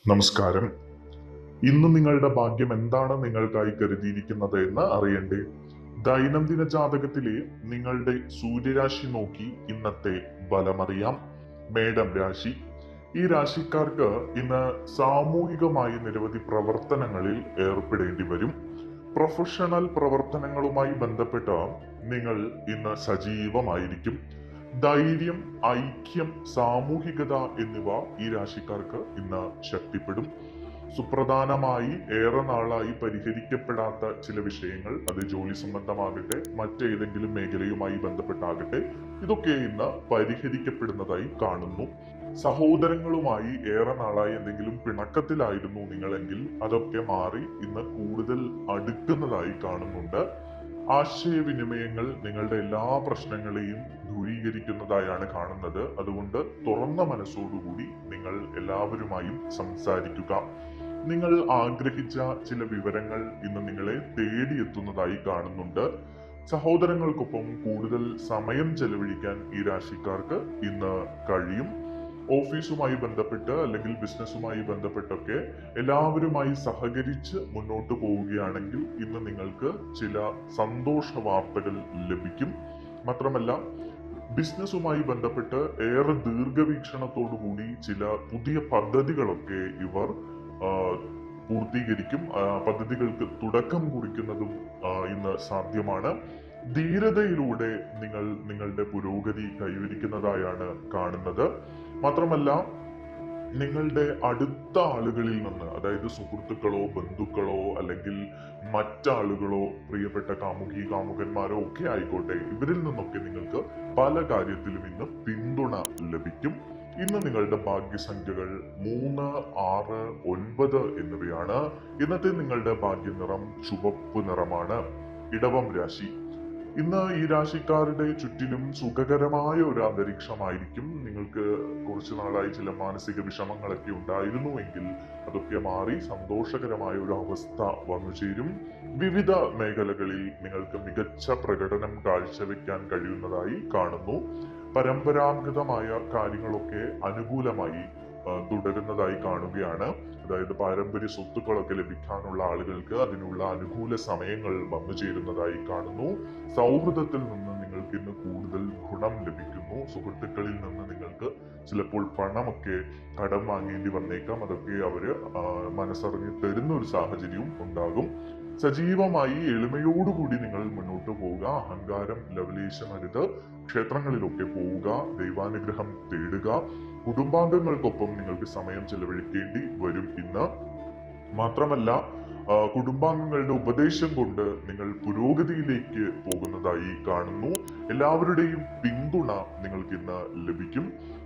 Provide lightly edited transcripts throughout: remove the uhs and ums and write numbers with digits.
നമസ്കാരം. ഇന്ന് നിങ്ങളുടെ ഭാഗ്യം എന്താണ് നിങ്ങൾക്കായി കരുതിയിരിക്കുന്നത് എന്ന് അറിയണ്ടേ? ദൈനംദിന ജാതകത്തിലെ നിങ്ങളുടെ സൂര്യരാശി നോക്കി ഇന്നത്തെ ഫലമറിയാം. മേടം രാശി. ഈ രാശിക്കാർക്ക് ഇന്ന് സാമൂഹികമായി നിരവധി പ്രവർത്തനങ്ങളിൽ ഏർപ്പെടേണ്ടി വരും. പ്രൊഫഷണൽ പ്രവർത്തനങ്ങളുമായി ബന്ധപ്പെട്ട് നിങ്ങൾ ഇന്ന് സജീവമായിരിക്കും. ധൈര്യം, ഐക്യം, സാമൂഹികത എന്നിവ ഈ രാശിക്കാർക്ക് ഇന്ന് ശക്തിപ്പെടും. സുപ്രധാനമായി ഏറെ നാളായി പരിഹരിക്കപ്പെടാത്ത ചില വിഷയങ്ങൾ, അത് ജോലി സംബന്ധമാകട്ടെ മറ്റേതെങ്കിലും മേഖലയുമായി ബന്ധപ്പെട്ടാകട്ടെ, ഇതൊക്കെ ഇന്ന് പരിഹരിക്കപ്പെടുന്നതായി കാണുന്നു. സഹോദരങ്ങളുമായി ഏറെ നാളായി എന്തെങ്കിലും പിണക്കത്തിലായിരുന്നു നിങ്ങളെങ്കിൽ അതൊക്കെ മാറി ഇന്ന് കൂടുതൽ അടുക്കുന്നതായി കാണുന്നുണ്ട്. ആശയവിനിമയങ്ങൾ നിങ്ങളുടെ എല്ലാ പ്രശ്നങ്ങളെയും ദൂരീകരിക്കുന്നതായാണ് കാണുന്നത്. അതുകൊണ്ട് തുറന്ന മനസ്സോടുകൂടി നിങ്ങൾ എല്ലാവരുമായും സംസാരിക്കുക. നിങ്ങൾ ആഗ്രഹിച്ച ചില വിവരങ്ങൾ ഇന്ന് നിങ്ങളെ തേടിയെത്തുന്നതായി കാണുന്നുണ്ട്. സഹോദരങ്ങൾക്കൊപ്പം കൂടുതൽ സമയം ചെലവഴിക്കാൻ ഈ രാശിക്കാർക്ക് ഇന്ന് കഴിയും. ഓഫീസുമായി ബന്ധപ്പെട്ട് അല്ലെങ്കിൽ ബിസിനസ്സുമായി ബന്ധപ്പെട്ടൊക്കെ എല്ലാവരുമായി സഹകരിച്ച് മുന്നോട്ട് പോവുകയാണെങ്കിൽ ഇന്ന് നിങ്ങൾക്ക് ചില സന്തോഷ വാർത്തകൾ ലഭിക്കും. മാത്രമല്ല, ബിസിനസ്സുമായി ബന്ധപ്പെട്ട് ഏറെ ദീർഘവീക്ഷണത്തോടുകൂടി ചില പുതിയ പദ്ധതികളൊക്കെ ഇവർ പൂർത്തീകരിക്കും. പദ്ധതികൾക്ക് തുടക്കം കുറിക്കുന്നതും ഇന്ന് സാധ്യമാണ്. ധീരതയിലൂടെ നിങ്ങൾ നിങ്ങളുടെ പുരോഗതി കൈവരിക്കുന്നതായാണ് കാണുന്നത്. മാത്രമല്ല, നിങ്ങളുടെ അടുത്ത ആളുകളിൽ നിന്ന്, അതായത് സുഹൃത്തുക്കളോ ബന്ധുക്കളോ അല്ലെങ്കിൽ മറ്റാളുകളോ പ്രിയപ്പെട്ട കാമുകി കാമുകന്മാരോ ഒക്കെ ആയിക്കോട്ടെ, ഇവരിൽ നിന്നൊക്കെ നിങ്ങൾക്ക് പല കാര്യത്തിലും ഇന്ന് പിന്തുണ ലഭിക്കും. ഇന്ന് നിങ്ങളുടെ ഭാഗ്യസംഖ്യകൾ 3, 6, 9 എന്നിവയാണ്. ഇന്നത്തെ നിങ്ങളുടെ ഭാഗ്യനിറം ചുവപ്പ് നിറമാണ്. ഇടവം രാശി. ഇന്ന് ഈ രാശിക്കാരുടെ ചുറ്റിലും സുഖകരമായ ഒരു അന്തരീക്ഷമായിരിക്കും. നിങ്ങൾക്ക് കുറച്ചു നാളായി ചില മാനസിക വിഷമങ്ങളൊക്കെ ഉണ്ടായിരുന്നുവെങ്കിൽ അതൊക്കെ മാറി സന്തോഷകരമായ ഒരു അവസ്ഥ വന്നു ചേരും. വിവിധ മേഖലകളിൽ നിങ്ങൾക്ക് മികച്ച പ്രകടനം കാഴ്ചവെക്കാൻ കഴിയുന്നതായി കാണുന്നു. പരമ്പരാഗതമായ കാര്യങ്ങളൊക്കെ അനുകൂലമായി തുടരുന്നതായി കാണുകയാണ്. അതായത് പാരമ്പര്യ സ്വത്തുക്കളൊക്കെ ലഭിക്കാനുള്ള ആളുകൾക്ക് അതിനുള്ള അനുകൂല സമയങ്ങൾ വന്നു ചേരുന്നതായി കാണുന്നു. സൗഹൃദത്തിൽ നിന്ന് നിങ്ങൾക്ക് ഇന്ന് കൂടുതൽ ഗുണം ലഭിക്കുന്നു. സുഹൃത്തുക്കളിൽ നിന്ന് നിങ്ങൾക്ക് ചിലപ്പോൾ പണമൊക്കെ കടം വാങ്ങേണ്ടി വന്നേക്കാം. അതൊക്കെ അവര് മനസ്സറിഞ്ഞ് തരുന്ന ഒരു സാഹചര്യവും ഉണ്ടാകും. സജീവമായി എളിമയോടുകൂടി നിങ്ങൾ മുന്നോട്ട് പോവുക. അഹങ്കാരം ലവലേശമരുത്. ക്ഷേത്രങ്ങളിലൊക്കെ പോവുക. ദൈവാനുഗ്രഹം തേടുക. കുടുംബാംഗങ്ങൾക്കൊപ്പം നിങ്ങൾക്ക് സമയം ചെലവഴിക്കേണ്ടി വരും ഇന്ന്. മാത്രമല്ല, കുടുംബാംഗങ്ങളുടെ ഉപദേശം കൊണ്ട് നിങ്ങൾ പുരോഗതിയിലേക്ക് പോകുന്നതായി കാണുന്നു. എല്ലാവരുടെയും പിന്തുണ നിങ്ങൾക്ക് ഇന്ന് ലഭിക്കും.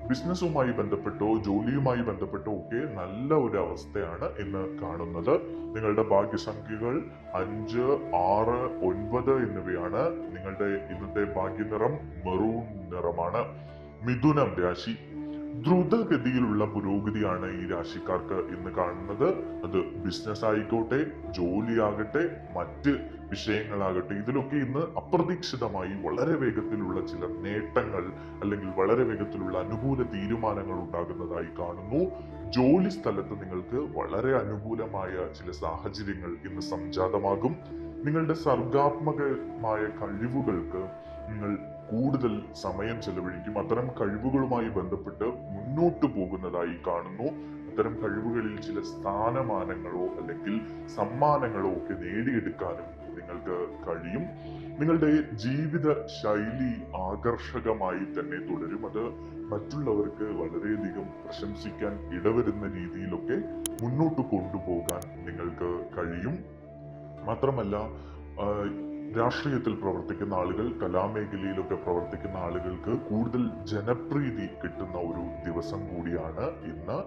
ബിസിനസ്സുമായി ബന്ധപ്പെട്ടോ ജോലിയുമായി ബന്ധപ്പെട്ടോ ഒക്കെ നല്ല ഒരു അവസ്ഥയാണ് ഇന്ന് കാണുന്നത്. നിങ്ങളുടെ ഭാഗ്യസംഖ്യകൾ 5, 6, 9 എന്നിവയാണ്. നിങ്ങളുടെ ഇന്നത്തെ ഭാഗ്യനിറം മെറൂൺ നിറമാണ്. മിഥുനം രാശി. ദ്രുതഗതിയിലുള്ള പുരോഗതിയാണ് ഈ രാശിക്കാർക്ക് ഇന്ന് കാണുന്നത്. അത് ബിസിനസ് ആയിക്കോട്ടെ, ജോലിയാകട്ടെ, മറ്റ് വിഷയങ്ങളാകട്ടെ, ഇതിലൊക്കെ ഇന്ന് അപ്രതീക്ഷിതമായി വളരെ വേഗത്തിലുള്ള ചില നേട്ടങ്ങൾ അല്ലെങ്കിൽ വളരെ വേഗത്തിലുള്ള അനുകൂല തീരുമാനങ്ങൾ ഉണ്ടാകുന്നതായി കാണുന്നു. ജോലി സ്ഥലത്ത് നിങ്ങൾക്ക് വളരെ അനുകൂലമായ ചില സാഹചര്യങ്ങൾ ഇന്ന് സംജാതമാകും. നിങ്ങളുടെ സർഗാത്മകമായ കഴിവുകൾക്ക് നിങ്ങൾ കൂടുതൽ സമയം ചെലവഴിക്കും. അത്തരം കഴിവുകളുമായി ബന്ധപ്പെട്ട് മുന്നോട്ട് പോകുന്നതായി കാണുന്നു. അത്തരം കഴിവുകളിൽ ചില സ്ഥാനമാനങ്ങളോ അല്ലെങ്കിൽ സമ്മാനങ്ങളോ ഒക്കെ നേടിയെടുക്കാനും നിങ്ങൾക്ക് കഴിയും. നിങ്ങളുടെ ജീവിത ശൈലി ആകർഷകമായി തന്നെ തുടരും. അത് മറ്റുള്ളവർക്ക് വളരെയധികം പ്രശംസിക്കാൻ ഇടവരുന്ന രീതിയിലൊക്കെ മുന്നോട്ട് കൊണ്ടുപോകാൻ നിങ്ങൾക്ക് കഴിയും. മാത്രമല്ല, രാഷ്ട്രീയത്തിൽ പ്രവർത്തിക്കുന്ന ആളുകൾ, കലാമേഖലയിലൊക്കെ പ്രവർത്തിക്കുന്ന ആളുകൾക്ക് കൂടുതൽ ജനപ്രീതി കിട്ടുന്ന ഒരു ദിവസം കൂടിയാണ് ഇന്ന്.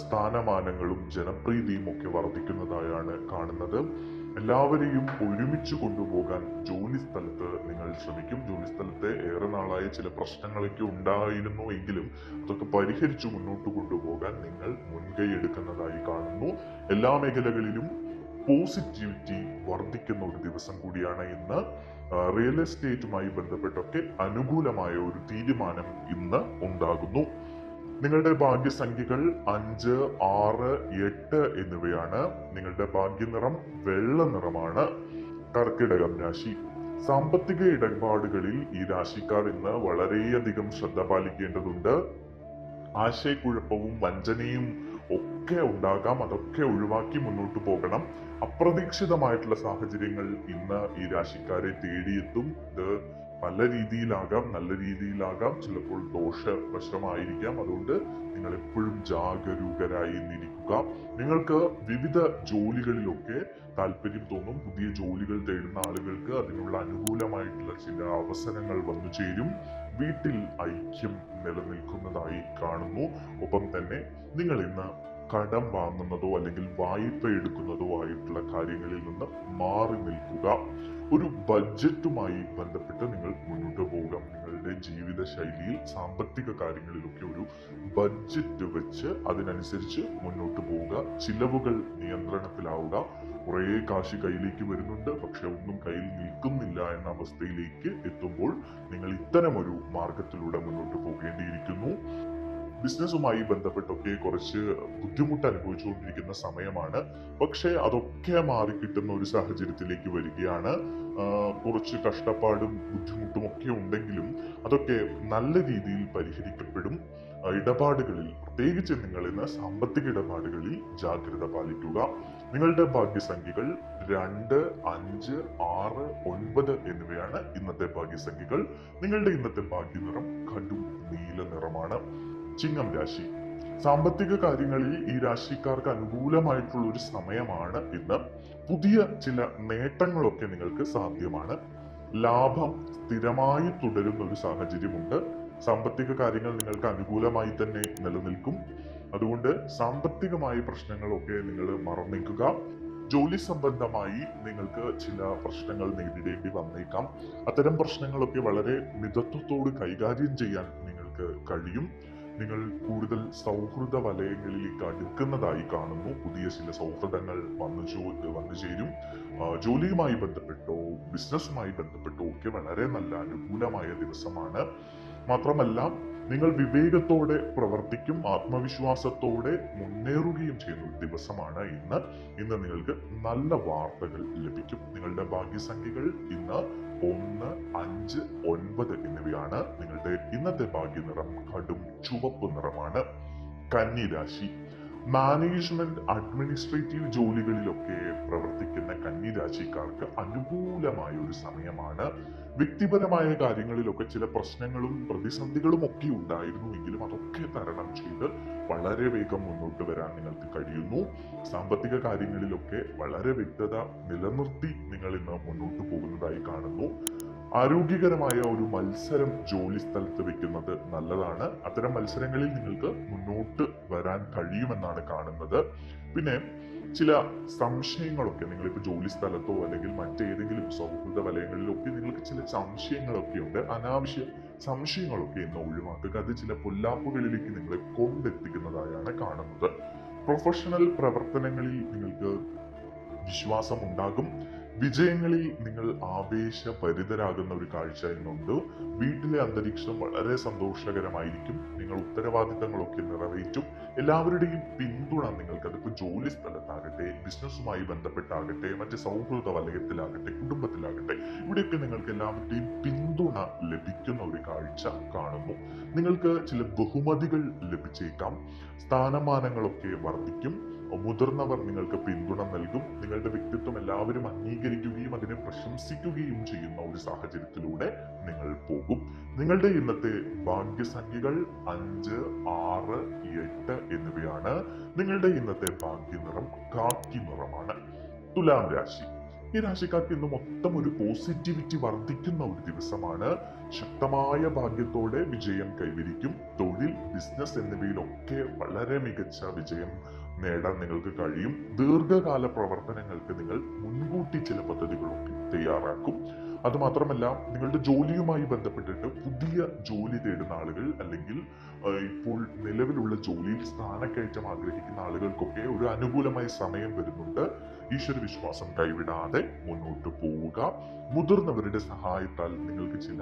സ്ഥാനമാനങ്ങളും ജനപ്രീതിയും ഒക്കെ വർദ്ധിക്കുന്നതായാണ് കാണുന്നത്. എല്ലാവരെയും ഒരുമിച്ച് കൊണ്ടുപോകാൻ ജോലി സ്ഥലത്ത് നിങ്ങൾ ശ്രമിക്കും. ജോലി സ്ഥലത്തെ ഏറെ നാളായ ചില പ്രശ്നങ്ങളൊക്കെ ഉണ്ടായിരുന്നു എങ്കിലും അതൊക്കെ പരിഹരിച്ചു മുന്നോട്ട് കൊണ്ടുപോകാൻ നിങ്ങൾ മുൻകൈ എടുക്കുന്നതായി കാണുന്നു. എല്ലാ മേഖലകളിലും പോസിറ്റിവിറ്റി വർദ്ധിക്കുന്ന ഒരു ദിവസം കൂടിയാണ് ഇന്ന്. റിയൽ എസ്റ്റേറ്റുമായി ബന്ധപ്പെട്ടൊക്കെ അനുകൂലമായ ഒരു തീരുമാനം ഇന്ന് ഉണ്ടാകുന്നു. നിങ്ങളുടെ ഭാഗ്യസംഖ്യകൾ 5, 6, 8 എന്നിവയാണ്. നിങ്ങളുടെ ഭാഗ്യനിറം വെള്ള നിറമാണ്. കർക്കിടകം രാശി. സാമ്പത്തിക ഇടപാടുകളിൽ ഈ രാശിക്കാർ ഇന്ന് വളരെയധികം ശ്രദ്ധ പാലിക്കേണ്ടതുണ്ട്. ആശയക്കുഴപ്പവും വഞ്ചനയും ഒക്കെ ഉണ്ടാകാം. അതൊക്കെ ഒഴിവാക്കി മുന്നോട്ട് പോകണം. അപ്രതീക്ഷിതമായിട്ടുള്ള സാഹചര്യങ്ങൾ ഇന്ന് ഈ രാശിക്കാരെ തേടിയെത്തും. ഇത് പല രീതിയിലാകാം, നല്ല രീതിയിലാകാം, ചിലപ്പോൾ ദോഷവശമായിരിക്കാം. അതുകൊണ്ട് നിങ്ങൾ എപ്പോഴും ജാഗരൂകരായി ഇരിക്കുക. നിങ്ങൾക്ക് വിവിധ ജോലികളിലൊക്കെ താല്പര്യം തോന്നും. പുതിയ ജോലികൾ തേടുന്ന ആളുകൾക്ക് അതിനുള്ള അനുകൂലമായിട്ടുള്ള ചില അവസരങ്ങൾ വന്നു ചേരും. വീട്ടിൽ ഐക്യം നിലനിൽക്കുന്നതായി കാണുന്നു. ഒപ്പം തന്നെ നിങ്ങൾ ഇന്ന് കടം വാങ്ങുന്നതോ അല്ലെങ്കിൽ വായ്പ എടുക്കുന്നതോ ആയിട്ടുള്ള കാര്യങ്ങളിൽ നിന്ന് മാറി നിൽക്കുക. ഒരു ബഡ്ജറ്റുമായി ബന്ധപ്പെട്ട് നിങ്ങൾ മുന്നോട്ട് പോവുക. നിങ്ങളുടെ ജീവിത ശൈലിയിൽ സാമ്പത്തിക കാര്യങ്ങളിലൊക്കെ ഒരു ബഡ്ജറ്റ് വെച്ച് അതിനനുസരിച്ച് മുന്നോട്ട് പോവുക. ചിലവുകൾ നിയന്ത്രണത്തിലാവുക. കുറേ കാശ് കയ്യിലേക്ക് വരുന്നുണ്ട്, പക്ഷെ ഒന്നും കയ്യിൽ നിൽക്കുന്നില്ല എന്ന അവസ്ഥയിലേക്ക് എത്തുമ്പോൾ നിങ്ങൾ ഇത്തരം ഒരു മാർഗത്തിലൂടെ മുന്നോട്ട് പോകേണ്ടിയിരിക്കുന്നു. ബിസിനസ്സുമായി ബന്ധപ്പെട്ടൊക്കെ കുറച്ച് ബുദ്ധിമുട്ട് അനുഭവിച്ചുകൊണ്ടിരിക്കുന്ന സമയമാണ്. പക്ഷെ അതൊക്കെ മാറിക്കിട്ടുന്ന ഒരു സാഹചര്യത്തിലേക്ക് വരികയാണ്. കുറച്ച് കഷ്ടപ്പാടും ബുദ്ധിമുട്ടും ഒക്കെ ഉണ്ടെങ്കിലും അതൊക്കെ നല്ല രീതിയിൽ പരിഹരിക്കപ്പെടും. ഇടപാടുകളിൽ, പ്രത്യേകിച്ച് നിങ്ങൾ ഇന്ന് സാമ്പത്തിക ഇടപാടുകളിൽ ജാഗ്രത പാലിക്കുക. നിങ്ങളുടെ ഭാഗ്യസംഖ്യകൾ 2, 5, 6, 9 എന്നിവയാണ് ഇന്നത്തെ ഭാഗ്യസംഖ്യകൾ. നിങ്ങളുടെ ഇന്നത്തെ ഭാഗ്യനിറം കടും നീല നിറമാണ്. ചിങ്ങം രാശി. സാമ്പത്തിക കാര്യങ്ങളിൽ ഈ രാശിക്കാർക്ക് അനുകൂലമായിട്ടുള്ള ഒരു സമയമാണ് ഇന്ന്. പുതിയ ചില നേട്ടങ്ങളൊക്കെ നിങ്ങൾക്ക് സാധ്യമാണ്. ലാഭം സ്ഥിരമായി തുടരുന്ന ഒരു സാഹചര്യമുണ്ട്. സാമ്പത്തിക കാര്യങ്ങൾ നിങ്ങൾക്ക് അനുകൂലമായി തന്നെ നിലനിൽക്കും. അതുകൊണ്ട് സാമ്പത്തികമായ പ്രശ്നങ്ങളൊക്കെ നിങ്ങൾ മറന്നേക്കുക. ജോലി സംബന്ധമായി നിങ്ങൾക്ക് ചില പ്രശ്നങ്ങൾ നേരിടേണ്ടി വന്നേക്കാം. അത്തരം പ്രശ്നങ്ങളൊക്കെ വളരെ മിതത്വത്തോട് കൈകാര്യം ചെയ്യാൻ നിങ്ങൾക്ക് കഴിയും. നിങ്ങൾ കൂടുതൽ സൗഹൃദ വലയങ്ങളിലേക്ക് അടുക്കുന്നതായി കാണുന്നു. പുതിയ ചില സൗഹൃദങ്ങൾ വന്നു ചേരും. ജോലിയുമായി ബന്ധപ്പെട്ടോ ബിസിനസ്സുമായി ബന്ധപ്പെട്ടോ ഒക്കെ വളരെ നല്ല അനുകൂലമായ ദിവസമാണ്. മാത്രമല്ല, നിങ്ങൾ വിവേകത്തോടെ പ്രവർത്തിക്കും, ആത്മവിശ്വാസത്തോടെ മുന്നേറുകയും ചെയ്യുന്ന ഒരു ദിവസമാണ് ഇന്ന്. നിങ്ങൾക്ക് നല്ല വാർത്തകൾ ലഭിക്കും. നിങ്ങളുടെ ഭാഗ്യസംഖ്യകൾ ഇന്ന് 1, 5, 9 എന്നിവയാണ്. നിങ്ങളുടെ ഇന്നത്തെ ഭാഗ്യനിറം കടും ചുവപ്പ് നിറമാണ്. കന്നി രാശി. മാനേജ്മെന്റ്, അഡ്മിനിസ്ട്രേറ്റീവ് ജോലികളിലൊക്കെ പ്രവർത്തിക്കുന്ന കന്നി രാശിക്കാർക്ക് അനുകൂലമായ ഒരു സമയമാണ്. വ്യക്തിപരമായ കാര്യങ്ങളിലൊക്കെ ചില പ്രശ്നങ്ങളും പ്രതിസന്ധികളും ഒക്കെ ഉണ്ടായിരുന്നു എങ്കിലും അതൊക്കെ തരണം ചെയ്ത് വളരെ വേഗം മുന്നോട്ട് വരാൻ നിങ്ങൾക്ക് കഴിയുന്നു. സാമ്പത്തിക കാര്യങ്ങളിലൊക്കെ വളരെ വ്യക്തത നിലനിർത്തി നിങ്ങൾ ഇന്ന് മുന്നോട്ട് പോകുന്നതായി കാണുന്നു. ആരോഗ്യകരമായ ഒരു മത്സരം ജോലി സ്ഥലത്ത് വെക്കുന്നത് നല്ലതാണ്. അത്തരം മത്സരങ്ങളിൽ നിങ്ങൾക്ക് മുന്നോട്ട് വരാൻ കഴിയുമെന്നാണ് കാണുന്നത്. പിന്നെ ചില സംശയങ്ങളൊക്കെ, നിങ്ങളിപ്പോൾ ജോലി സ്ഥലത്തോ അല്ലെങ്കിൽ മറ്റേതെങ്കിലും സൗഹൃദ വലയങ്ങളിലൊക്കെ നിങ്ങൾക്ക് ചില സംശയങ്ങളൊക്കെ ഉണ്ട്. അനാവശ്യ സംശയങ്ങളൊക്കെ ഇന്ന് ഒഴിവാക്കുക. അത് ചില പൊല്ലാപ്പുകളിലേക്ക് നിങ്ങളെ കൊണ്ടെത്തിക്കുന്നതായാണ് കാണുന്നത്. പ്രൊഫഷണൽ പ്രവർത്തനങ്ങളിൽ നിങ്ങൾക്ക് വിശ്വാസം ഉണ്ടാകും. വിജയങ്ങളിൽ നിങ്ങൾ ആവേശഭരിതരാകുന്ന ഒരു കാഴ്ച ഇന്നുണ്ട്. വീട്ടിലെ അന്തരീക്ഷം വളരെ സന്തോഷകരമായിരിക്കും. നിങ്ങൾ ഉത്തരവാദിത്തങ്ങളൊക്കെ നിറവേറ്റും. എല്ലാവരുടെയും പിന്തുണ നിങ്ങൾക്ക്, അതിപ്പോൾ ജോലി സ്ഥലത്താകട്ടെ, ബിസിനസ്സുമായി ബന്ധപ്പെട്ടാകട്ടെ, മറ്റ് സൗഹൃദ വലയത്തിലാകട്ടെ, കുടുംബത്തിലാകട്ടെ, ഇവിടെയൊക്കെ നിങ്ങൾക്ക് എല്ലാവരുടെയും പിന്തുണ ലഭിക്കുന്ന ഒരു കാഴ്ച കാണുന്നു. നിങ്ങൾക്ക് ചില ബഹുമതികൾ ലഭിച്ചേക്കാം. സ്ഥാനമാനങ്ങളൊക്കെ വർദ്ധിക്കും. മുതിർന്നവർ നിങ്ങൾക്ക് പിന്തുണ നൽകും. നിങ്ങളുടെ വ്യക്തിത്വം എല്ലാവരും അംഗീകരിക്കുകയും അതിനെ പ്രശംസിക്കുകയും ചെയ്യുന്ന ഒരു സാഹചര്യത്തിലൂടെ നിങ്ങൾ പോകും. നിങ്ങളുടെ ഇന്നത്തെ ഭാഗ്യസംഖ്യകൾ 5, 6, 8 എന്നിവയാണ്. നിങ്ങളുടെ ഇന്നത്തെ ഭാഗ്യനിറം കാക്കി നിറമാണ്. തുലാം രാശി. ഈ രാശിക്കാർക്ക് ഇന്ന് മൊത്തം ഒരു പോസിറ്റിവിറ്റി വർദ്ധിക്കുന്ന ഒരു ദിവസമാണ്. ശക്തമായ ഭാഗ്യത്തോടെ വിജയം കൈവരിക്കും. തൊഴിൽ, ബിസിനസ് എന്നിവയിലൊക്കെ വളരെ മികച്ച വിജയം നേടാൻ നിങ്ങൾക്ക് കഴിയും. ദീർഘകാല പ്രവർത്തനങ്ങൾക്ക് നിങ്ങൾ മുൻകൂട്ടി ചില പദ്ധതികളൊക്കെ തയ്യാറാക്കും. അതുമാത്രമല്ല, നിങ്ങളുടെ ജോലിയുമായി ബന്ധപ്പെട്ടിട്ട് പുതിയ ജോലി തേടുന്ന ആളുകൾ അല്ലെങ്കിൽ ഇപ്പോൾ നിലവിലുള്ള ജോലിയിൽ സ്ഥാനക്കയറ്റം ആഗ്രഹിക്കുന്ന ആളുകൾക്കൊക്കെ ഒരു അനുകൂലമായ സമയം വരുന്നുണ്ട്. ഈശ്വരവിശ്വാസം കൈവിടാതെ മുന്നോട്ട് പോവുക. മുതിർന്നവരുടെ സഹായത്താൽ നിങ്ങൾക്ക് ചില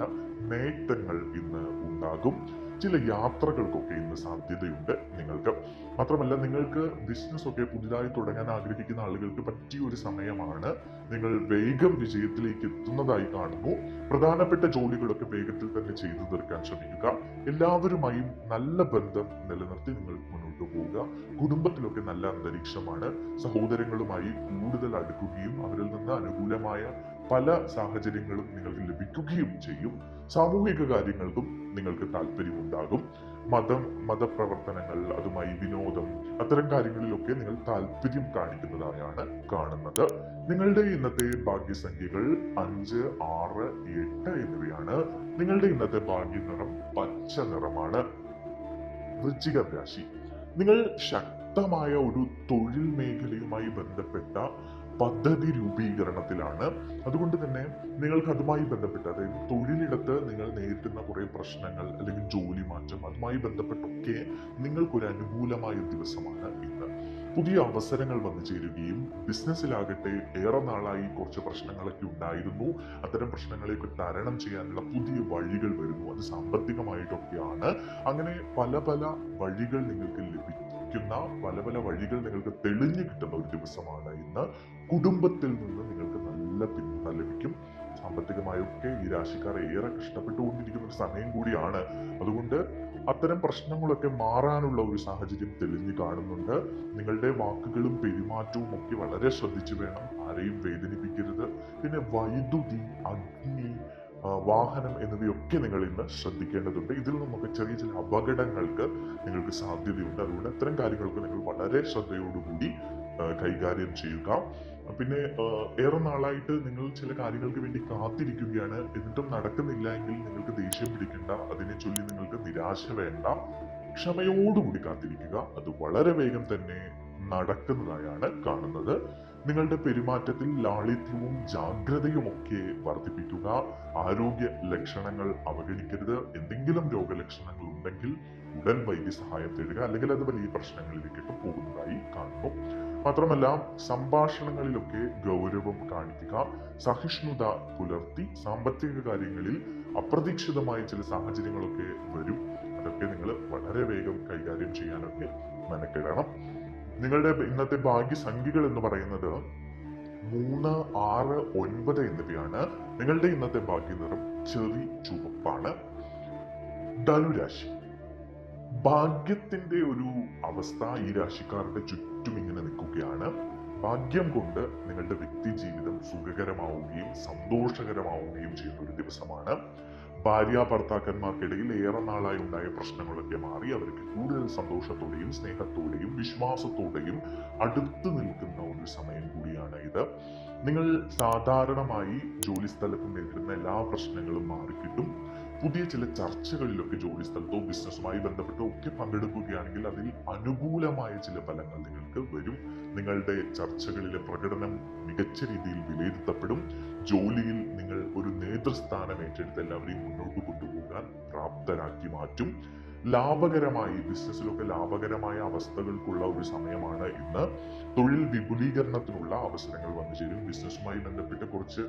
നേട്ടങ്ങൾ ഇന്ന് ഉണ്ടാകും. ചില യാത്രകൾക്കൊക്കെ ഇന്ന് സാധ്യതയുണ്ട് നിങ്ങൾക്ക്. മാത്രമല്ല, നിങ്ങൾക്ക് ബിസിനസ് ഒക്കെ പുതിയതായി തുടങ്ങാൻ ആഗ്രഹിക്കുന്ന ആളുകൾക്ക് പറ്റിയ ഒരു സമയമാണ്. നിങ്ങൾ വേഗം വിജയത്തിലേക്ക് എത്തുന്നതായി കാണുന്നു. പ്രധാനപ്പെട്ട ജോലികളൊക്കെ വേഗത്തിൽ തന്നെ ചെയ്തു തീർക്കാൻ ശ്രമിക്കുക. എല്ലാവരുമായും നല്ല ബന്ധം നിലനിർത്തി നിങ്ങൾ മുന്നോട്ട് പോവുക. കുടുംബത്തിലൊക്കെ നല്ല അന്തരീക്ഷമാണ്. സഹോദരങ്ങളുമായി കൂടുതൽ അടുക്കുകയും അവരിൽ നിന്ന് അനുകൂലമായ പല സാഹചര്യങ്ങളും നിങ്ങൾക്ക് ലഭിക്കുകയും ചെയ്യും. സാമൂഹിക കാര്യങ്ങൾക്കും നിങ്ങൾക്ക് താല്പര്യമുണ്ടാകും. മതപ്രവർത്തനങ്ങൾ, അതുമായി വിനോദം, അത്തരം കാര്യങ്ങളിലൊക്കെ നിങ്ങൾ താല്പര്യം കാണിക്കുന്നതായാണ് കാണുന്നത്. നിങ്ങളുടെ ഇന്നത്തെ ഭാഗ്യസംഖ്യകൾ 5, 6, 8 എന്നിവയാണ്. നിങ്ങളുടെ ഇന്നത്തെ ഭാഗ്യ നിറം പച്ച നിറമാണ്. വൃശ്ചിക രാശി, നിങ്ങൾ ശക്തമായ ഒരു തൊഴിൽ മേഖലയുമായി ബന്ധപ്പെട്ട പദ്ധതി രൂപീകരണത്തിലാണ്. അതുകൊണ്ട് തന്നെ നിങ്ങൾക്ക് അതുമായി ബന്ധപ്പെട്ട്, അതായത് തൊഴിലിടത്ത് നിങ്ങൾ നേരിടുന്ന കുറെ പ്രശ്നങ്ങൾ അല്ലെങ്കിൽ ജോലി മാറ്റം, അതുമായി ബന്ധപ്പെട്ടൊക്കെ നിങ്ങൾക്കൊരു അനുകൂലമായ ദിവസമാണ് ഇന്ന്. പുതിയ അവസരങ്ങൾ വന്നു ചേരുകയും, ബിസിനസ്സിലാകട്ടെ ഏറെ നാളായി കുറച്ച് പ്രശ്നങ്ങളൊക്കെ ഉണ്ടായിരുന്നു. അത്തരം പ്രശ്നങ്ങളെയൊക്കെ തരണം ചെയ്യാനുള്ള പുതിയ വഴികൾ വരുന്നു. അത് സാമ്പത്തികമായിട്ടൊക്കെയാണ്. അങ്ങനെ പല പല വഴികൾ നിങ്ങൾക്ക് പല വഴികൾ നിങ്ങൾക്ക് തെളിഞ്ഞു കിട്ടുന്ന ഒരു ദിവസമാണ് ഇന്ന്. കുടുംബത്തിൽ നിന്ന് നിങ്ങൾക്ക് നല്ല പിന്തുണ ലഭിക്കും. സാമ്പത്തികമായൊക്കെ ഈ രാശിക്കാർ ഏറെ കഷ്ടപ്പെട്ടുകൊണ്ടിരിക്കുന്ന ഒരു സമയം കൂടിയാണ്. അതുകൊണ്ട് അത്തരം പ്രശ്നങ്ങളൊക്കെ മാറാനുള്ള ഒരു സാഹചര്യം തെളിഞ്ഞു കാണുന്നുണ്ട്. നിങ്ങളുടെ വാക്കുകളും പെരുമാറ്റവും ഒക്കെ വളരെ ശ്രദ്ധിച്ചു വേണം. ആരെയും വേദനിപ്പിക്കരുത്. പിന്നെ വൈദ്യുതി, അഗ്നി, വാഹനം എന്നിവയൊക്കെ നിങ്ങൾ ഇന്ന് ശ്രദ്ധിക്കേണ്ടതുണ്ട്. ഇതിൽ നിന്നൊക്കെ ചെറിയ ചില അപകടങ്ങൾക്ക് നിങ്ങൾക്ക് സാധ്യതയുണ്ട്. അതുകൊണ്ട് അത്തരം കാര്യങ്ങൾക്ക് നിങ്ങൾ വളരെ ശ്രദ്ധയോടുകൂടി കൈകാര്യം ചെയ്യുക. പിന്നെ ഏറെ നാളായിട്ട് നിങ്ങൾ ചില കാര്യങ്ങൾക്ക് വേണ്ടി കാത്തിരിക്കുകയാണ്, എന്നിട്ടും നടക്കുന്നില്ല എങ്കിൽ നിങ്ങൾക്ക് ദേഷ്യം പിടിക്കേണ്ട. അതിനെ ചൊല്ലി നിങ്ങൾക്ക് നിരാശ വേണ്ട. ക്ഷമയോടുകൂടി കാത്തിരിക്കുക. അത് വളരെ വേഗം തന്നെ നടക്കുന്നതായാണ് കാണുന്നത്. നിങ്ങളുടെ പെരുമാറ്റത്തിൽ ലാളിത്യവും ജാഗ്രതയും ഒക്കെ വർദ്ധിപ്പിക്കുക. ആരോഗ്യ ലക്ഷണങ്ങൾ അവഗണിക്കരുത്. എന്തെങ്കിലും രോഗലക്ഷണങ്ങൾ ഉണ്ടെങ്കിൽ ഉടൻ വൈദ്യസഹായം തേടുക, അല്ലെങ്കിൽ അത് വലിയ പ്രശ്നങ്ങളിലേക്കൊക്കെ പോകുന്നതായി കാണുന്നു. മാത്രമല്ല, സംഭാഷണങ്ങളിലൊക്കെ ഗൗരവം കാണിക്കുക. സഹിഷ്ണുത പുലർത്തി. സാമ്പത്തിക കാര്യങ്ങളിൽ അപ്രതീക്ഷിതമായ ചില സാഹചര്യങ്ങളൊക്കെ വരും. അതൊക്കെ നിങ്ങൾ വളരെ വേഗം കൈകാര്യം ചെയ്യാനൊക്കെ മെനക്കെടണം. നിങ്ങളുടെ ഇന്നത്തെ ഭാഗ്യസംഖ്യകൾ എന്ന് പറയുന്നത് 3, 6, 9 എന്നിവയാണ്. നിങ്ങളുടെ ഇന്നത്തെ ഭാഗ്യ നിറം ചെറി ചുവപ്പാണ്. ധനുരാശി, ഭാഗ്യത്തിന്റെ ഒരു അവസ്ഥ ഈ രാശിക്കാരുടെ ചുറ്റും ഇങ്ങനെ നിൽക്കുകയാണ്. ഭാഗ്യം കൊണ്ട് നിങ്ങളുടെ വ്യക്തി ജീവിതം സുഖകരമാവുകയും സന്തോഷകരമാവുകയും ചെയ്യുന്ന ഒരു ദിവസമാണ്. ഭാര്യ ഭർത്താക്കന്മാർക്കിടയിൽ ഏറെ നാളായി ഉണ്ടായ പ്രശ്നങ്ങളൊക്കെ മാറി അവർക്ക് കൂടുതൽ സന്തോഷത്തോടെയും സ്നേഹത്തോടെയും വിശ്വാസത്തോടെയും അടുത്തു നിൽക്കുന്ന ഒരു സമയം കൂടിയാണ് ഇത്. നിങ്ങൾ സാധാരണമായി ജോലി സ്ഥലത്ത് നേരിടുന്ന എല്ലാ പ്രശ്നങ്ങളും മാറിക്കിട്ടും. പുതിയ ചില ചർച്ചകളിലൊക്കെ ജോലി സ്ഥലത്തോ ബിസിനസ്സുമായി ബന്ധപ്പെട്ടോ ഒക്കെ പങ്കെടുക്കുകയാണെങ്കിൽ അതിൽ അനുകൂലമായ ചില ഫലങ്ങൾ നിങ്ങൾക്ക് വരും. നിങ്ങളുടെ ചർച്ചകളിലെ പ്രകടനം മികച്ച രീതിയിൽ വിലയിരുത്തപ്പെടും. ജോലിയിൽ നിങ്ങൾ ഒരു നേതൃസ്ഥാനം ഏറ്റെടുത്ത് എല്ലാവരെയും മുന്നോട്ട് കൊണ്ടുപോകാൻ പ്രാപ്തരാക്കി മാറ്റും. ബിസിനസ്സിലൊക്കെ ലാഭകരമായ അവസ്ഥകൾക്കുള്ള ഒരു സമയമാണ് ഇന്ന്. തൊഴിൽ വിപുലീകരണത്തിനുള്ള അവസരങ്ങൾ വന്നു ചേരും. ബിസിനസ്സുമായി ബന്ധപ്പെട്ട് കുറച്ച്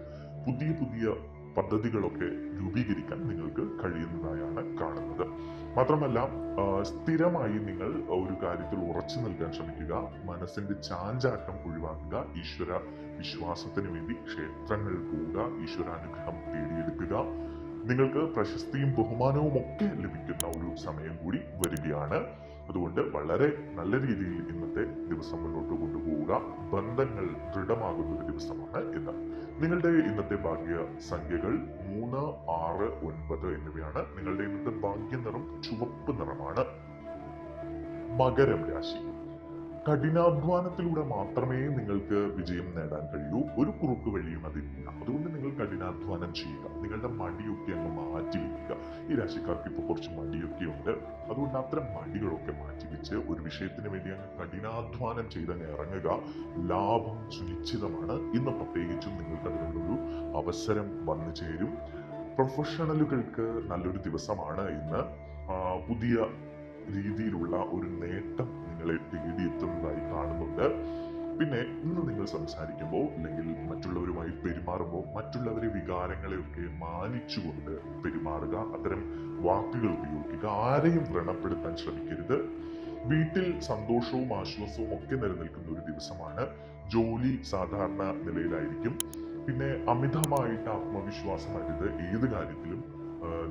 പുതിയ പദ്ധതികളൊക്കെ രൂപീകരിക്കാൻ നിങ്ങൾക്ക് കഴിയുന്നതായാണ് കാണുന്നത്. മാത്രമല്ല, സ്ഥിരമായി നിങ്ങൾ ഒരു കാര്യത്തിൽ ഉറച്ചു നിൽക്കാൻ ശ്രമിക്കുക. മനസ്സിന്റെ ചാഞ്ചാട്ടം ഒഴിവാക്കുക. ഈശ്വര വിശ്വാസത്തിന് വേണ്ടി ക്ഷേത്രങ്ങൾ പോവുക. ഈശ്വരാനുഗ്രഹം തേടിയെടുക്കുക. നിങ്ങൾക്ക് പ്രശസ്തിയും ബഹുമാനവും ഒക്കെ ലഭിക്കുന്ന ഒരു സമയം കൂടി വരികയാണ്. അതുകൊണ്ട് വളരെ നല്ല രീതിയിൽ ഇന്നത്തെ ദിവസം മുന്നോട്ട് കൊണ്ടുപോവുക. ബന്ധങ്ങൾ ദൃഢമാകുന്ന ഒരു ദിവസമാണ് ഇന്ന്. നിങ്ങളുടെ ഇന്നത്തെ ഭാഗ്യ സംഖ്യകൾ 3, 6, 9 എന്നിവയാണ്. നിങ്ങളുടെ ഇന്നത്തെ ഭാഗ്യ നിറം ചുവപ്പ് നിറമാണ്. മകരം രാശി, കഠിനാധ്വാനത്തിലൂടെ മാത്രമേ നിങ്ങൾക്ക് വിജയം നേടാൻ കഴിയൂ. ഒരു കുറുക്ക് വഴിയും അതില്ല. അതുകൊണ്ട് നിങ്ങൾ കഠിനാധ്വാനം ചെയ്യുക. നിങ്ങളുടെ മടിയൊക്കെ അങ്ങ് മാറ്റിവെക്കുക. ഈ രാശിക്കാർക്ക് ഇപ്പോൾ കുറച്ച് മടിയൊക്കെ ഉണ്ട്. അതുകൊണ്ട് അത്തരം മടികളൊക്കെ മാറ്റിവെച്ച് ഒരു വിഷയത്തിന് വേണ്ടി അങ്ങ് കഠിനാധ്വാനം ചെയ്തങ്ങ് ഇറങ്ങുക. ലാഭം സുനിശ്ചിതമാണ്. ഇന്ന് പ്രത്യേകിച്ചും നിങ്ങൾക്ക് അതിനുള്ളൊരു അവസരം വന്നു ചേരും. പ്രൊഫഷണലുകൾക്ക് നല്ലൊരു ദിവസമാണ് ഇന്ന്. പുതിയ രീതിയിലുള്ള ഒരു നേട്ടം നിങ്ങളെ തേടിയെത്തുന്നതായി കാണുന്നുണ്ട്. പിന്നെ ഇന്ന് നിങ്ങൾ സംസാരിക്കുമ്പോൾ അല്ലെങ്കിൽ മറ്റുള്ളവരുമായി പെരുമാറുമ്പോൾ മറ്റുള്ളവരെ വികാരങ്ങളെയൊക്കെ മാനിച്ചുകൊണ്ട് പെരുമാറുക. അത്തരം വാക്കുകൾ ഉപയോഗിക്കുക. ആരെയും വ്രണപ്പെടുത്താൻ ശ്രമിക്കരുത്. വീട്ടിൽ സന്തോഷവും ആശ്വാസവും ഒക്കെ നിലനിൽക്കുന്ന ഒരു ദിവസമാണ്. ജോലി സാധാരണ നിലയിലായിരിക്കും. പിന്നെ അമിതമായിട്ട് ആത്മവിശ്വാസം അരുത്. ഏത് കാര്യത്തിലും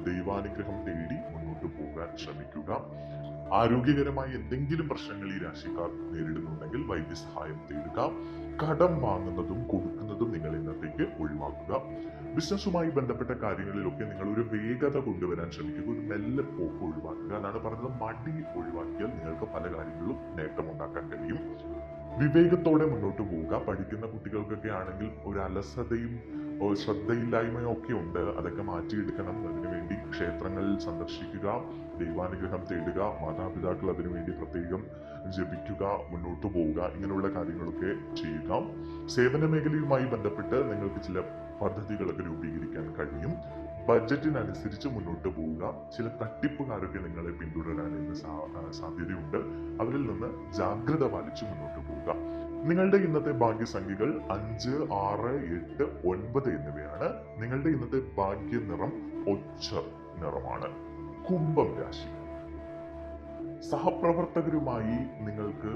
ദൈവാനുഗ്രഹം തേടി മുന്നോട്ട് പോകാൻ ശ്രമിക്കുക. ആരോഗ്യകരമായ എന്തെങ്കിലും പ്രശ്നങ്ങൾ ഈ രാശിക്കാർ നേരിടുന്നുണ്ടെങ്കിൽ വൈദ്യസഹായം തേടുക. കടം വാങ്ങുന്നതും കൊടുക്കുന്നതും നിങ്ങൾ ഇന്നത്തേക്ക് ഒഴിവാക്കുക. ബിസിനസ്സുമായി ബന്ധപ്പെട്ട കാര്യങ്ങളിലൊക്കെ നിങ്ങൾ ഒരു വേഗത കൊണ്ടുവരാൻ ശ്രമിക്കുക. ഒരു മെല്ലെ പോക്ക് ഒഴിവാക്കുക. അതാണ് പറഞ്ഞത്, മടി ഒഴിവാക്കിയാൽ നിങ്ങൾക്ക് പല കാര്യങ്ങളിലും നേട്ടമുണ്ടാക്കാൻ കഴിയും. വിവേകത്തോടെ മുന്നോട്ട് പോവുക. പഠിക്കുന്ന കുട്ടികൾക്കൊക്കെ ആണെങ്കിൽ ഒരു അലസതയും ശ്രദ്ധയില്ലായ്മയും ഒക്കെ ഉണ്ട്. അതൊക്കെ മാറ്റിയെടുക്കണം. അതിനുവേണ്ടി ക്ഷേത്രങ്ങളിൽ സന്ദർശിക്കുക, ദൈവാനുഗ്രഹം തേടുക, മാതാപിതാക്കൾ അതിനുവേണ്ടി പ്രത്യേകം ജപിക്കുക, മുന്നോട്ട് പോവുക. ഇങ്ങനെയുള്ള കാര്യങ്ങളൊക്കെ ചെയ്യുക. സേവന മേഖലയുമായി ബന്ധപ്പെട്ട് നിങ്ങൾക്ക് ചില പദ്ധതികളൊക്കെ രൂപീകരിക്കാൻ കഴിയും. ബഡ്ജറ്റിനനുസരിച്ച് മുന്നോട്ട് പോവുക. ചില തട്ടിപ്പുകാരൊക്കെ നിങ്ങളെ പിന്തുടരാൻ ഇന്ന് സാധ്യതയുണ്ട്. അവരിൽ നിന്ന് ജാഗ്രത പാലിച്ച് മുന്നോട്ട് പോവുക. നിങ്ങളുടെ ഇന്നത്തെ ഭാഗ്യസംഖ്യകൾ 5, 6, 8, 9 എന്നിവയാണ്. നിങ്ങളുടെ ഇന്നത്തെ ഭാഗ്യ നിറം ഒച്ച നിറമാണ്. കുംഭം രാശി. സഹപ്രവർത്തകരുമായി നിങ്ങൾക്ക്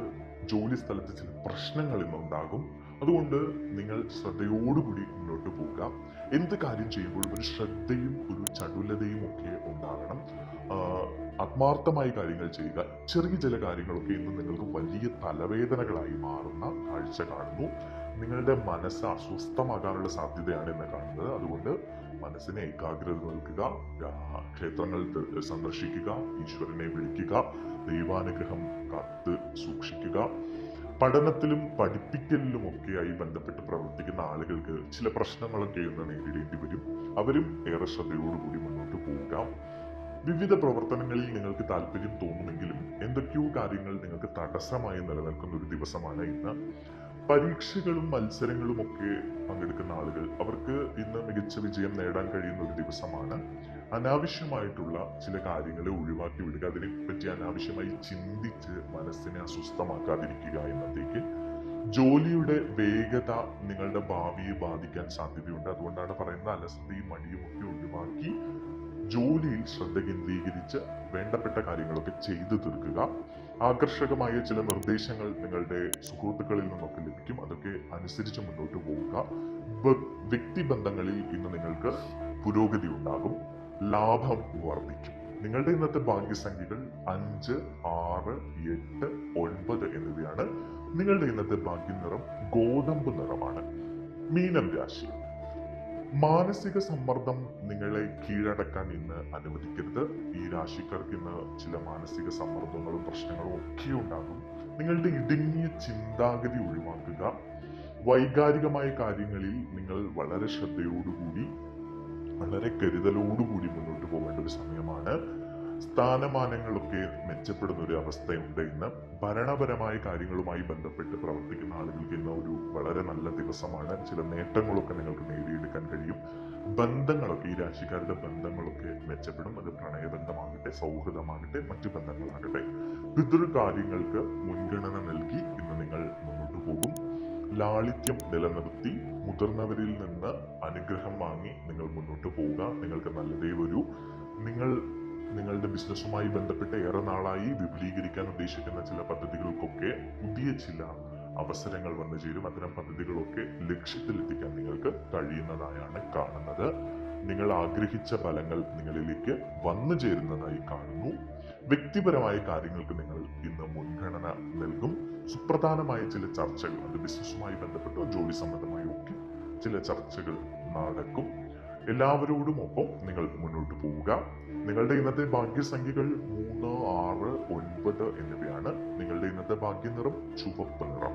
ജോലി സ്ഥലത്ത് ചില പ്രശ്നങ്ങൾ ഇന്നുണ്ടാകും. അതുകൊണ്ട് നിങ്ങൾ ശ്രദ്ധയോടുകൂടി മുന്നോട്ട് പോവുക. എന്ത് കാര്യം ചെയ്യുമ്പോഴും ഒരു ശ്രദ്ധയും ഒരു ചടുലതയും ഒക്കെ ഉണ്ടാകണം. ആത്മാർത്ഥമായി കാര്യങ്ങൾ ചെയ്യുക. ചെറിയ ചില കാര്യങ്ങളൊക്കെ ഇന്ന് നിങ്ങൾക്ക് വലിയ തലവേദനകളായി മാറുന്ന കാഴ്ച കാണുന്നു. നിങ്ങളുടെ മനസ്സ് അസ്വസ്ഥമാകാനുള്ള സാധ്യതയാണ് ഇന്ന് കാണുന്നത്. അതുകൊണ്ട് മനസ്സിനെ ഏകാഗ്രത നൽകുക. ക്ഷേത്രങ്ങൾ സന്ദർശിക്കുക, ഈശ്വരനെ വിളിക്കുക, ദൈവാനുഗ്രഹം കാത്ത് സൂക്ഷിക്കുക. പഠനത്തിലും പഠിപ്പിക്കലിലും ഒക്കെയായി ബന്ധപ്പെട്ട് പ്രവർത്തിക്കുന്ന ആളുകൾക്ക് ചില പ്രശ്നങ്ങളൊക്കെ ഇന്ന് നേരിടേണ്ടി വരും. അവരും ഏറെ ശ്രദ്ധയോടുകൂടി മുന്നോട്ട് പോവുക. വിവിധ പ്രവർത്തനങ്ങളിൽ നിങ്ങൾക്ക് താല്പര്യം തോന്നുമെങ്കിലും എന്തൊക്കെയോ കാര്യങ്ങൾ നിങ്ങൾക്ക് തടസ്സമായി നിലനിൽക്കുന്ന ഒരു ദിവസമാണ് ഇന്ന്. പരീക്ഷകളും മത്സരങ്ങളും ഒക്കെ പങ്കെടുക്കുന്ന ആളുകൾ, അവർക്ക് ഇന്ന് മികച്ച വിജയം നേടാൻ കഴിയുന്ന ഒരു ദിവസമാണ്. അനാവശ്യമായിട്ടുള്ള ചില കാര്യങ്ങളെ ഒഴിവാക്കി വിടുക. അതിനെപ്പറ്റി അനാവശ്യമായി ചിന്തിച്ച് മനസ്സിനെ അസ്വസ്ഥമാക്കാതിരിക്കുക എന്നത്തേക്ക്. ജോലിയുടെ വേഗത നിങ്ങളുടെ ഭാവിയെ ബാധിക്കാൻ സാധ്യതയുണ്ട്. അതുകൊണ്ടാണ് പറയുന്നത്, അലസതയും മടിയും ഒക്കെ ഒഴിവാക്കി ജോലിയിൽ ശ്രദ്ധ കേന്ദ്രീകരിച്ച് വേണ്ടപ്പെട്ട കാര്യങ്ങളൊക്കെ ചെയ്തു തീർക്കുക. ആകർഷകമായ ചില നിർദ്ദേശങ്ങൾ നിങ്ങളുടെ സുഹൃത്തുക്കളിൽ നിന്നൊക്കെ ലഭിക്കും. അതൊക്കെ അനുസരിച്ച് മുന്നോട്ട് പോവുക. വ്യക്തിബന്ധങ്ങളിൽ ഇന്ന് നിങ്ങൾക്ക് പുരോഗതി ഉണ്ടാകും. ലാഭം വർദ്ധിക്കും. നിങ്ങളുടെ ഇന്നത്തെ ഭാഗ്യസംഖ്യകൾ 5, 6, 8, 9 എന്നിവയാണ്. നിങ്ങളുടെ ഇന്നത്തെ ഭാഗ്യ നിറം ഗോതമ്പ് നിറമാണ്. മീനം രാശി. മാനസിക സമ്മർദ്ദം നിങ്ങളെ കീഴടക്കാൻ ഇന്ന് അനുവദിക്കരുത്. ഈ രാശിക്കാർക്ക് ഇന്ന് ചില മാനസിക സമ്മർദ്ദങ്ങളും പ്രശ്നങ്ങളും ഒക്കെ ഉണ്ടാകും. നിങ്ങളുടെ ഇടുങ്ങിയ ചിന്താഗതി ഒഴിവാക്കുക. വൈകാരികമായ കാര്യങ്ങളിൽ നിങ്ങൾ വളരെ ശ്രദ്ധയോടുകൂടി വളരെ കരുതലോടുകൂടി മുന്നോട്ട് പോകേണ്ട ഒരു സമയമാണ്. സ്ഥാനമാനങ്ങളൊക്കെ മെച്ചപ്പെടുന്ന ഒരു അവസ്ഥയുണ്ട് ഇന്ന്. ഭരണപരമായ കാര്യങ്ങളുമായി ബന്ധപ്പെട്ട് പ്രവർത്തിക്കുന്ന ആളുകൾക്ക് ഇന്ന് ഒരു വളരെ നല്ല ദിവസമാണ്. ചില നേട്ടങ്ങളൊക്കെ നിങ്ങൾക്ക് നേടിയെടുക്കാൻ കഴിയും. ബന്ധങ്ങളൊക്കെ, ഈ രാശിക്കാരുടെ ബന്ധങ്ങളൊക്കെ മെച്ചപ്പെടും. അത് പ്രണയബന്ധമാകട്ടെ, സൗഹൃദമാകട്ടെ, മറ്റു ബന്ധങ്ങളാകട്ടെ. പിതൃകാര്യങ്ങൾക്ക് മുൻഗണന നൽകി ഇന്ന് നിങ്ങൾ മുന്നോട്ട് പോകും. ലാളിത്യം നിലനിർത്തി മുതിർന്നവരിൽ നിന്ന് അനുഗ്രഹം വാങ്ങി നിങ്ങൾ മുന്നോട്ട് പോവുക. നിങ്ങൾക്ക് നല്ലതേ വരൂ. നിങ്ങളുടെ ബിസിനസ്സുമായി ബന്ധപ്പെട്ട് ഏറെ നാളായി വിപുലീകരിക്കാൻ ഉദ്ദേശിക്കുന്ന ചില പദ്ധതികൾക്കൊക്കെ പുതിയ ചില അവസരങ്ങൾ വന്നു ചേരും. അത്തരം പദ്ധതികളൊക്കെ ലക്ഷ്യത്തിലെത്തിക്കാൻ നിങ്ങൾക്ക് കഴിയുന്നതായാണ് കാണുന്നത്. നിങ്ങൾ ആഗ്രഹിച്ച ഫലങ്ങൾ നിങ്ങളിലേക്ക് വന്നു ചേരുന്നതായി കാണുന്നു. വ്യക്തിപരമായ കാര്യങ്ങൾക്ക് നിങ്ങൾ ഇന്ന് മുൻഗണന നൽകും. സുപ്രധാനമായ ചില ചർച്ചകൾ, അത് ബിസിനസ്സുമായി ബന്ധപ്പെട്ടോ ജോലി സംബന്ധമായോ ഒക്കെ ചില ചർച്ചകൾ നടക്കും. എല്ലാവരോടും ഒപ്പം നിങ്ങൾ മുന്നോട്ട് പോവുക. നിങ്ങളുടെ ഇന്നത്തെ ഭാഗ്യസംഖ്യകൾ 3, 6, 9 എന്നിവയാണ്. നിങ്ങളുടെ ഇന്നത്തെ ഭാഗ്യ നിറം ചുവപ്പ് നിറം.